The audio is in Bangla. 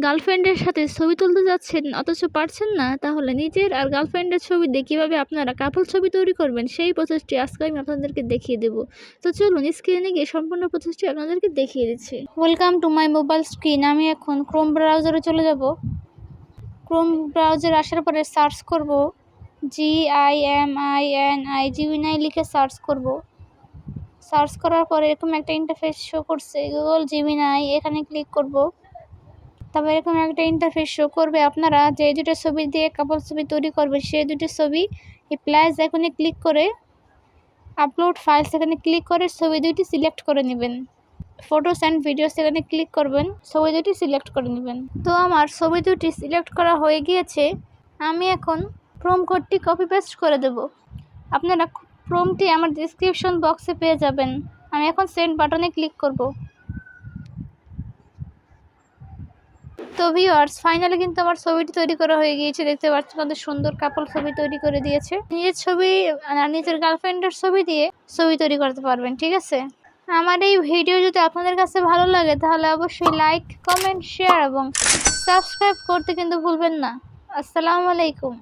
গার্লফ্রেন্ডের সাথে ছবি তুলতে যাচ্ছেন অথচ পারছেন না, তাহলে নিজের আর গার্লফ্রেন্ডের ছবি দিয়ে কীভাবে আপনারা কাপল ছবি তৈরি করবেন সেই প্রসেসটি আজকে আমি আপনাদেরকে দেখিয়ে দেব। তো চলুন স্ক্রিনে গিয়ে সম্পূর্ণ প্রসেসটি আপনাদেরকে দেখিয়ে দিচ্ছি। Welcome to my mobile screen. আমি এখন ক্রোম ব্রাউজারে চলে যাব। ক্রোম ব্রাউজারে আসার পরে সার্চ করব জিমিনাই লিখে সার্চ করব। সার্চ করার পরে এরকম একটা ইন্টারফেস শো করছে গুগল জিমিনাই, এখানে ক্লিক করব। তবে এরকম একটা ইন্টারফেস শো করবে। আপনারা যে দুটো ছবি দিয়ে কাপল ছবি তৈরি করবেন সেই দুটো ছবি এই প্লাস এখানে ক্লিক করে আপলোড ফাইলস এখানে ক্লিক করে ছবি দুটি সিলেক্ট করে নেবেন। ফটোস অ্যান্ড ভিডিওস এখানে ক্লিক করবেন, ছবি দুটি সিলেক্ট করে নেবেন। তো আমার ছবি দুটি সিলেক্ট করা হয়ে গিয়েছে। আমি এখন ক্রোম কোডটি কপি পেস্ট করে দেব। আপনারা ক্রোমটি আমার ডেসক্রিপশন বক্সে পেয়ে যাবেন। আমি এখন সেন্ড বাটনে ক্লিক করব। তো ভিউয়ার্স, ফাইনালি কিন্তু আমার ছবিটি তৈরি করা হয়ে গিয়েছে। দেখতে পাচ্ছেন কত সুন্দর কাপল ছবি তৈরি করে দিয়েছে। নিজের ছবি নিজের গার্লফ্রেন্ডের ছবি দিয়ে ছবি তৈরি করতে পারবেন, ঠিক আছে। আমার এই ভিডিও যদি আপনাদের কাছে ভালো লাগে তাহলে অবশ্যই লাইক, কমেন্ট, শেয়ার এবং সাবস্ক্রাইব করতে কিন্তু ভুলবেন না। আসসালামু আলাইকুম।